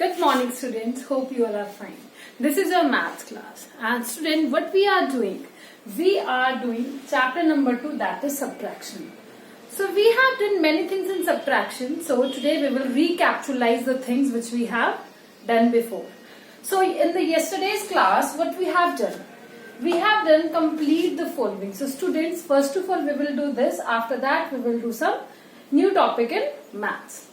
Good morning, students. Hope you all are fine. This is your maths class. And student, what we are doing? We are doing chapter number 2, that is subtraction. So we have done many things in subtraction. So today we will recapitalize the things which we have done before. So in the yesterday's class, what we have done? We have done complete the following. So students, first of all, we will do this. After that, we will do some new topic in maths.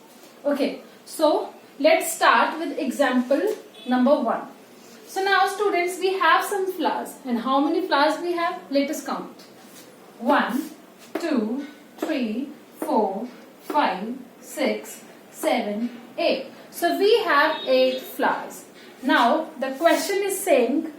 Okay. So let's start with example number 1. So now students, we have some flowers. And how many flowers we have? Let us count. 1, 2, 3, 4, 5, 6, 7, 8. So we have 8 flowers. Now the question is saying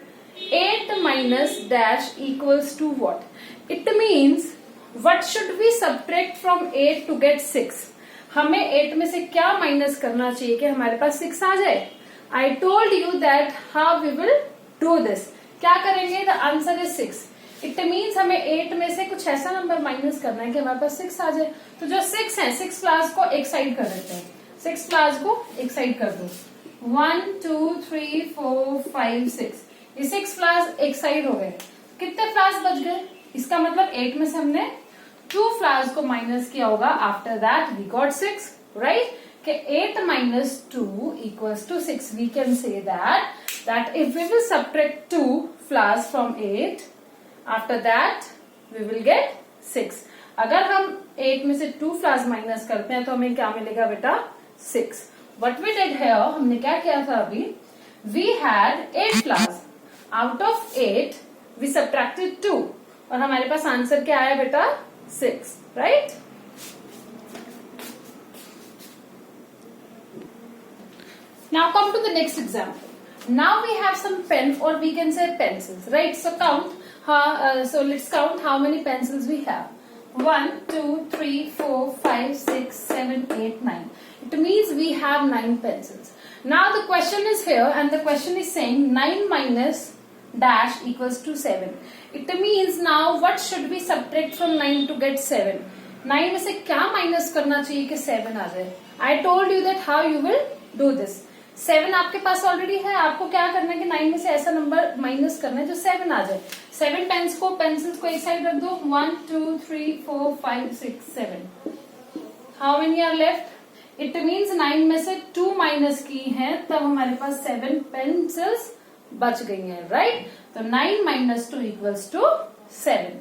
8 minus dash equals to what? It means what should we subtract from 8 to get 6? हमें 8 में से क्या minus करना चाहिए कि हमारे पास 6 आ जाए? I told you that how we will do this. क्या करेंगे? The answer is 6. It means हमें 8 में से कुछ ऐसा नंबर माइनस करना है कि हमारे पास 6 आ जाए. तो जो 6 है, 6 फ्लावर्स को एक साइड कर देते हैं. 6 फ्लावर्स को एक साइड कर दो. 1, 2, 3, 4, 5, 6. ये 6 फ्लावर्स एक साइड हो गए. कितने फ्लावर्स बच गए? इसका मतलब 8 में से हमने 2 फ्लावर्स को माइनस किया होगा. After that we got 6, right? कि 8 minus 2 equals to 6. We can say that if we will subtract 2 flowers from 8, after that we will get 6. अगर हम 8 में से 2 flowers माइनस करते हैं तो हमें क्या मिलेगा बेटा? 6. What we did here, हमने क्या किया था अभी? We had 8 flowers. Out of 8 we subtracted 2 और हमारे पास आंसर क्या आया बेटा? 6, right? Now come to the next example. Now we have some pen or we can say pencils, right? So count. So let's count how many pencils we have. 1, 2, 3, 4, 5, 6, 7, 8, 9. It means we have 9 pencils. Now the question is here and the question is saying 9 minus dash equals to 7. It means now what should we subtract from 9 to get 7? 9 में से क्या minus करना चाहिए कि 7 आ जाए? I told you that how you will do this. 7 आपके पास already है. आपको क्या करना है कि 9 में से ऐसा नंबर माइनस करना है जो 7 आ जाए. 7 पेंसिल्स को एक साइड रख दो. 1, 2, 3, 4, 5, 6, 7. How many are left? It means 9 में से 2 माइनस की है तब हमारे पास 7 पेंसिल्स बच गई हैं, राइट? तो 9 minus 2 equals to 7.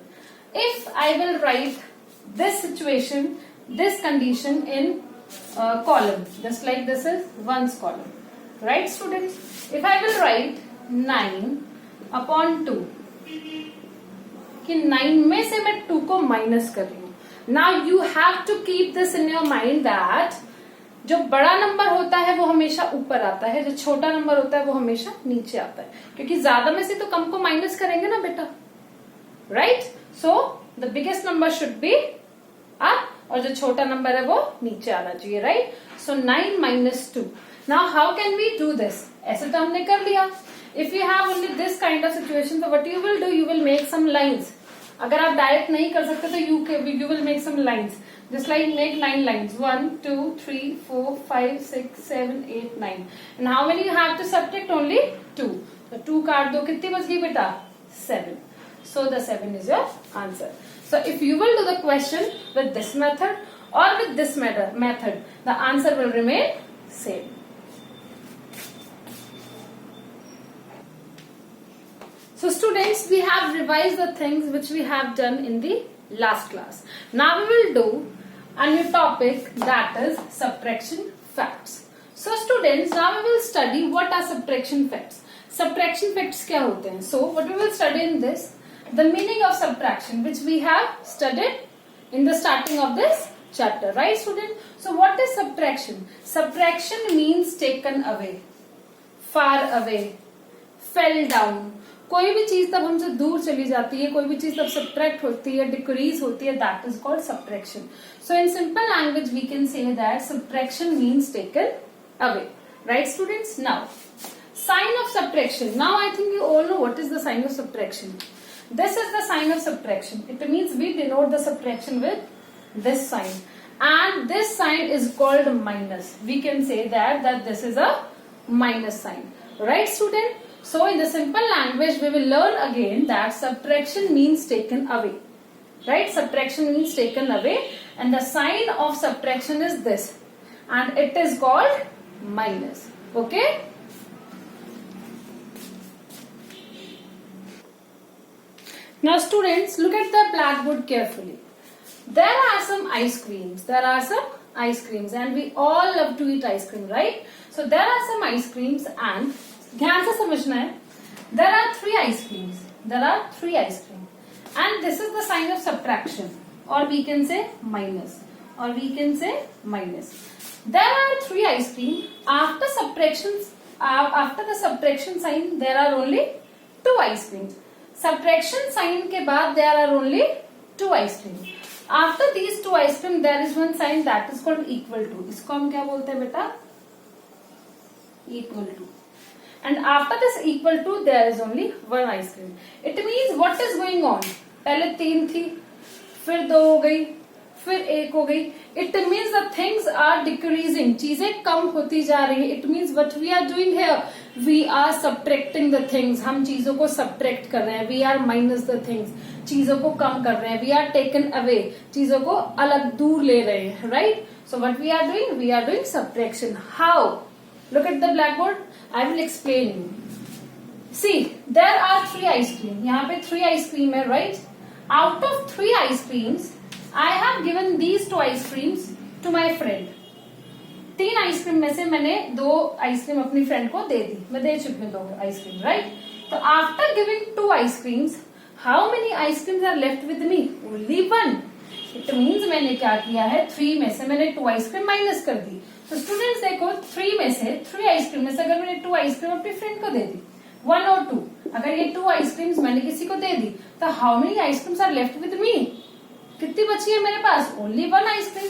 If I will write this situation, this condition in column, just like this is ones column, right students? If I will write 9 upon 2, कि 9 में से मैं 2 को माइनस कर रही हूँ. Now you have to keep this in your mind that जो बड़ा नंबर होता है वो हमेशा ऊपर आता है, जो छोटा नंबर होता है वो हमेशा नीचे आता है, क्योंकि ज्यादा में से तो कम को माइनस करेंगे ना बेटा, right? So the biggest number should be up और जो छोटा नंबर है वो नीचे आना चाहिए, right? So 9 minus 2. Now how can we do this? ऐसे तो हमने कर लिया. If you have only this kind of situation, तो what you will do, you will make some lines. अगर आप डायरेक्ट नहीं कर सकते तो you will make some lines. Just like make 9 lines. 1, 2, 3, 4, 5, 6, 7, 8, 9. And how many you have to subtract? Only 2. So 2 काट दो. कितनी बच गई बेटा? 7. So the 7 is your answer. So if you will do the question with this method or with this method, the answer will remain same. So students, we have revised the things which we have done in the last class. Now we will do a new topic, that is subtraction facts. So students, now we will study what are subtraction facts. Subtraction facts क्या होते हैं? So what we will study in this, the meaning of subtraction, which we have studied in the starting of this chapter, right student? So what is subtraction? Subtraction means taken away, far away, fell down. कोई भी चीज तब हमसे दूर चली जाती है, कोई भी चीज तब सब्ट्रैक्ट होती है, डिक्रीज होती है, that is called subtraction. So in simple language we can say that subtraction means taken away, right students? Now sign of subtraction. Now I think you all know what is the sign of subtraction. This is the sign of subtraction. It means we denote the subtraction with this sign and this sign is called minus. We can say that this is a minus sign. Right, student? So in the simple language, we will learn again that subtraction means taken away. Right? Subtraction means taken away, and the sign of subtraction is this, and it is called minus. Okay? Now students, look at the blackboard carefully. There are some ice creams. And we all love to eat ice cream, right? So there are some ice creams and ध्यान से समझना है. There are three ice creams. And this is the sign of subtraction, or we can say minus. There are three ice cream. After the subtraction sign, there are only two ice creams. Subtraction sign के बाद there are only two ice cream. After these two ice cream, there is one sign that is called equal to. इसको हम क्या बोलते हैं बेटा? Equal to. And after this equal to, there is only one ice cream. It means what is going on? पहले 3 थी, फिर 2 हो गई, फिर 1 हो गई. It means the things are decreasing. चीजें कम होती जा रही है. It means what we are doing here, we are subtracting the things. हम चीजों को subtract कर रहे हैं. We are minus the things. चीजों को कम कर रहे हैं. We are taken away. चीजों को अलग दूर ले रहे हैं. Right? So what we are doing? We are doing subtraction. How? Look at the blackboard. I will explain you. See, there are 3 ice cream. यहाँ पे 3 ice cream है, right? Out of 3 ice creams, I have given these 2 ice creams to my friend. 3 ice cream में से मैंने 2 ice cream अपनी friend को दे दी. मैं दे चुकी हूँ 2 ice cream, right? तो after giving 2 ice creams, how many ice creams are left with me? Only 1. It means मैंने क्या किया है? 3 में से मैंने 2 ice cream minus कर दी. तो स्टूडेंट्स देखो 3 में से 3 आइसक्रीम में से अगर मैंने 2 आइसक्रीम अपनी फ्रेंड को दे दी, 1 और 2, अगर ये 2 आइसक्रीम्स मैंने किसी को दे दी, तो how many ice creams are left with me? कितनी बची है मेरे पास? Only 1 ice cream.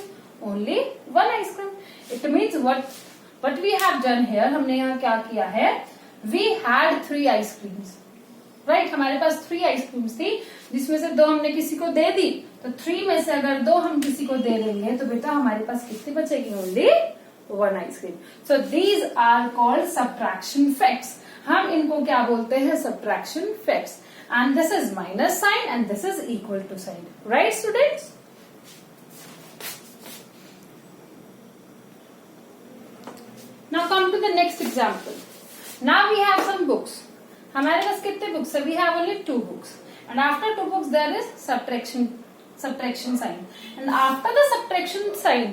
It means what we have done here, हमने यहाँ क्या किया है? We had 3 ice creams, right? हमारे पास 3 आइसक्रीम्स थी, जिसमें से 2 हमने किसी को दे दी. तो 3 में से अगर 2 हम किसी को दे देंगे तो बेटा हमारे पास कितनी बचेगी? Only 1 ice cream. So these are called subtraction facts. हम इनको क्या बोलते हैं? Subtraction facts. And this is minus sign and this is equal to sign. Right, students? Now come to the next example. Now we have some books. हमारे पास कितने books है? We have only 2 books. And after 2 books there is subtraction sign. And after the subtraction sign,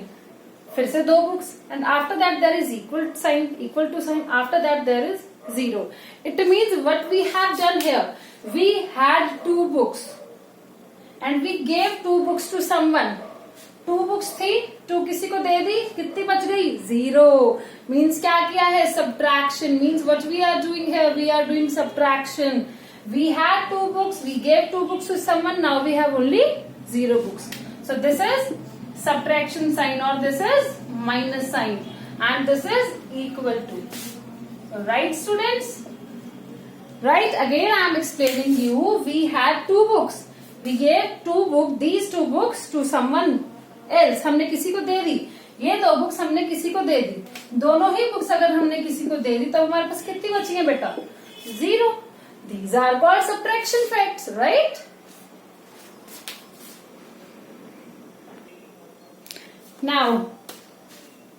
फिर से 2 books, and after that there is equal to sign. After that there is 0. It means what we have done here, we had 2 books and we gave 2 books to someone. 2 books थी, 2 किसी को दे दी, कितनी बच गई? 0. Means क्या किया है? Subtraction. Means what we are doing here, we are doing subtraction. We had 2 books, we gave 2 books to someone, now we have only 0 books. So this is subtraction sign, or this is minus sign, and this is equal to. Right, students? Right? Again I am explaining you. We had 2 books. We gave these 2 books to someone else. हमने किसी को दे दी. ये 2 books हमने किसी को दे दी. दोनों ही books अगर हमने किसी को दे दी तो हमारे पास कितनी बची है बेटा? 0. These are called subtraction facts, right? Now,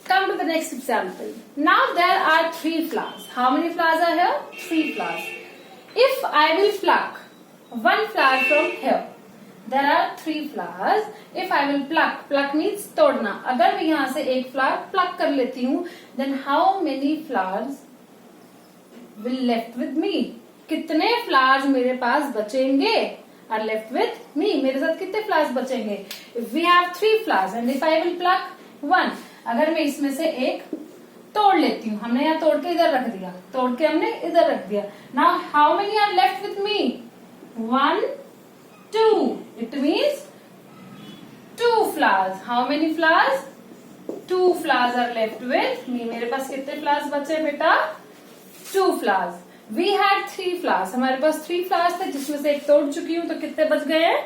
come to the next example. Now there are 3 flowers. How many flowers are here? 3 flowers. If I will pluck 1 flower from here, there are 3 flowers. If I will pluck means तोड़ना. अगर मैं यहाँ से एक flower pluck कर लेती हूँ, then how many flowers will left with me? कितने flowers मेरे पास बचेंगे? Are left with me. मेरे साथ कितने flowers बचेंगे? If we have 3 flowers and if I will pluck 1, अगर मैं इसमें से एक तोड़ लेती हूँ, हमने यहाँ तोड़ के इधर रख दिया, तोड़ के हमने इधर रख दिया. Now how many are left with me? 1, 2. It means 2 flowers. How many flowers? 2 flowers are left with me. मेरे पास कितने flowers बचे बेटा? 2 flowers. We had 3 flowers. हमारे पास 3 flowers थे, जिसमें से एक तोड़ चुकी हूँ, तो कितने बच गए हैं?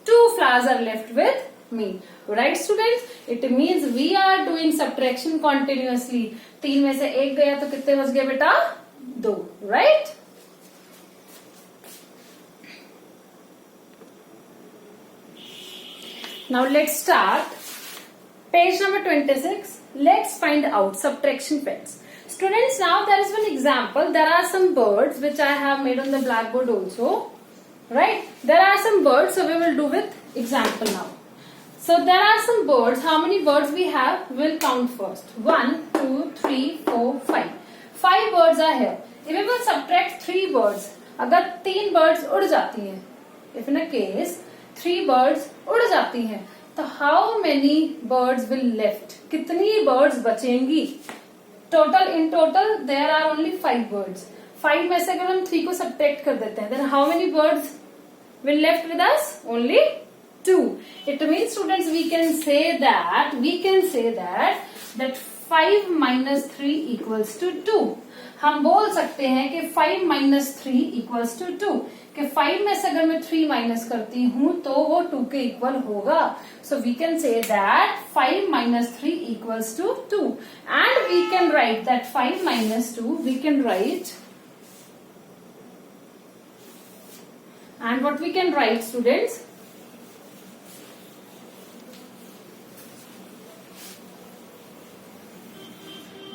2 flowers are left with me. Right students? It means we are doing subtraction continuously. 3 में से 1 गया तो कितने बच गए बेटा? 2. Right? Now let's start. Page number 26. Let's find out subtraction facts. Students, now there is one example. There are some birds which I have made on the blackboard also. Right? There are some birds, so we will do with example now. So there are some birds. How many birds we have? We'll count first. 1, 2, 3, 4, 5. 5 birds are here. If we will subtract 3 birds, अगर 3 birds उड़ जाती हैं, if in a case 3 birds उड़ जाती हैं, तो how many birds will left? कितनी birds बचेंगी? In total there are only 5 birds. 5 में से अगर हम 3 को subtract कर देते हैं, then how many birds will left with us? Only 2. It means students we can say that 5 minus 3 equals to 2. हम बोल सकते हैं कि 5 minus 3 equals to 2. कि 5 में से अगर मैं 3 माइनस करती हूँ तो वो 2 के इक्वल होगा. So we can say that 5 minus 3 equals to 2. And we can write that 5 minus 2 we can write. And what we can write, students?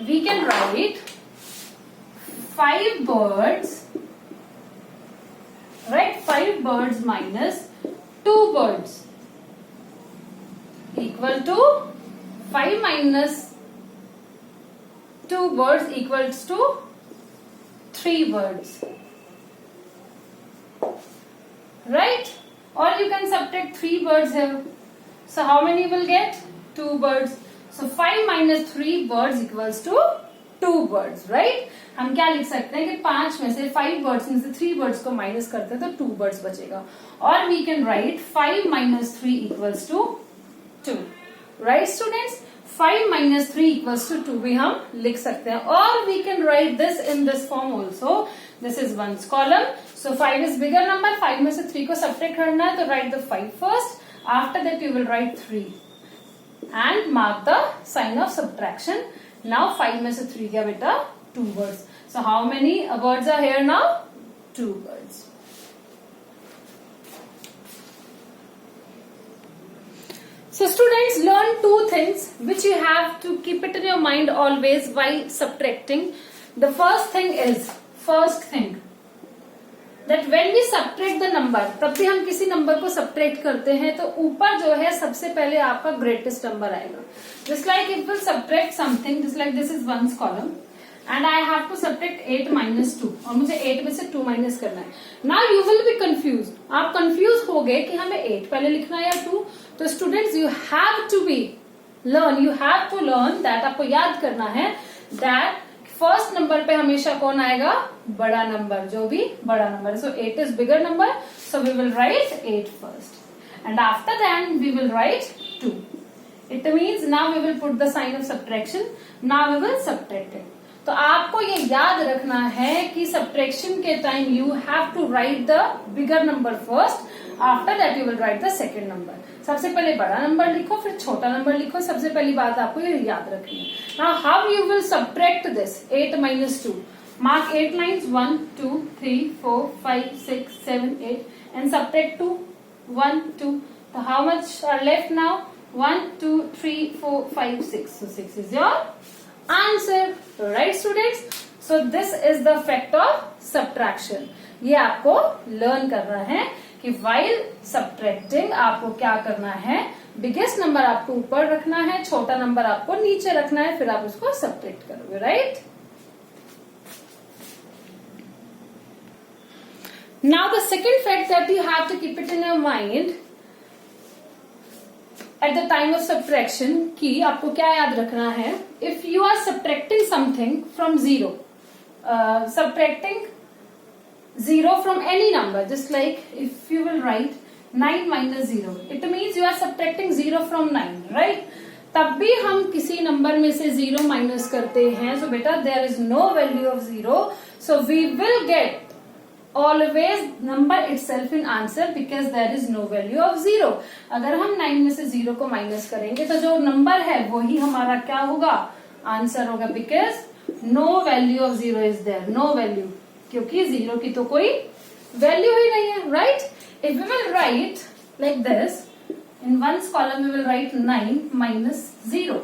We can write 5 birds, right? 5 birds minus 2 birds equal to 5 minus 2 birds equals to 3 birds. Right? Or you can subtract 3 birds here. So how many will get? 2 birds. So 5 minus 3 birds equals to 2 birds. Right? हम क्या लिख सकते हैं कि 5 में से 5 birds में से 3 birds को माइनस करते हैं तो 2 birds बचेगा. Or we can write 5 minus 3 equals to 2. Right students? 5 minus 3 equals to 2 भी हम लिख सकते हैं. Or we can write this in this form also. This is one's column. So 5 is bigger number. 5 में से 3 को subtract करना है तो write the 5 first. After that you will write 3 and mark the sign of subtraction. Now 5 में से 3 क्या बेटा? 2 birds. So how many birds are here now? 2 birds. So students, learn 2 things which you have to keep it in your mind always while subtracting. The first thing that when we subtract the number, तब भी हम किसी number को subtract करते हैं तो ऊपर जो है सबसे पहले आपका greatest number आएगा. Just like if we subtract something, just like this is one's column and I have to subtract 8 minus 2 और मुझे 8 में से 2 minus करना है. Now you will be confused. आप confused हो गए कि हमें 8 पहले लिखना है या 2. तो students you have to learn that आपको याद करना है that फर्स्ट नंबर पे हमेशा कौन आएगा? बड़ा नंबर, जो भी बड़ा नंबर है. So 8 is bigger number, so we will write 8 first, and after that we will write 2. It means now we will put the sign of subtraction. Now we will subtract it. तो आपको ये याद रखना है कि subtraction के time you have to write the bigger number first. After that you will write the second number. सबसे पहले बड़ा नंबर लिखो फिर छोटा नंबर लिखो. सबसे पहली बात आपको ये याद रखनी है. Now how you will subtract this 8 minus 2? Mark 8 lines 1, 2, 3, 4, 5, 6, 7, 8 and subtract 2. 1, 2. So how much are left now? 1, 2, 3, 4, 5, 6. So 6 is your answer. Right students? So this is the fact of subtraction. ये आपको लर्न करना है कि while subtracting आपको क्या करना है. Biggest number आपको ऊपर रखना है, छोटा नंबर आपको नीचे रखना है, फिर आप उसको सब्ट्रैक्ट करोगे. Right? Now the second fact that you have to keep it in your mind at the time of subtraction कि आपको क्या याद रखना है. If you are subtracting something from zero, subtracting 0 from any number, just like if you will write 9 minus 0, it means you are subtracting 0 from 9, right? तब भी हम किसी नंबर में से 0 माइनस करते हैं. So बेटा there is no value of 0, so we will get always number itself in answer because there is no value of 0. अगर हम 9 में से 0 को माइनस करेंगे तो जो नंबर है वही हमारा क्या होगा, आंसर होगा, because no value of 0 is there, no value, क्योंकि 0 की तो कोई वैल्यू ही नहीं है, right. If we will write like this, in one's column we will write 9 minus 0.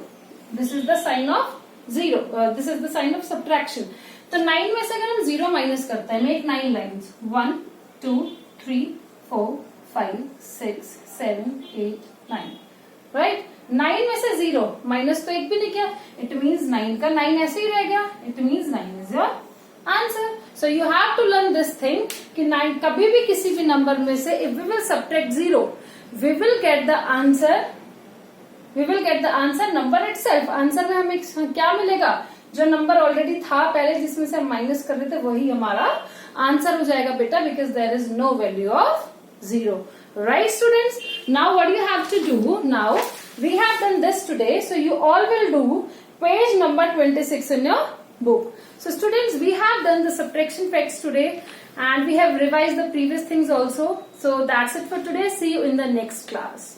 This is the sign of 0. This is the sign of subtraction. तो 9 में से अगर हम 0 माइनस करते हैं, मेक 9 लाइन्स, 1 2 3 4 5 6 7 8 9, राइट. 9 में से 0 माइनस तो एक भी नहीं किया, इट मीन्स 9 का 9 ऐसे ही रह गया, it means 9 is your answer. So you have to learn this thing कि 9 कभी भी किसी भी नंबर में से if we will subtract 0 we will get the answer number itself. Answer में हमें क्या मिलेगा, जो नंबर ऑलरेडी था पहले जिसमें से हम माइनस कर रहे थे वही हमारा आंसर हो जाएगा बेटा, because there is no value of 0. Right students, now what you have to do, now we have done this today, so you all will do page number 26 in your book. So students, we have done the subtraction facts today and we have revised the previous things also. So that's it for today. See you in the next class.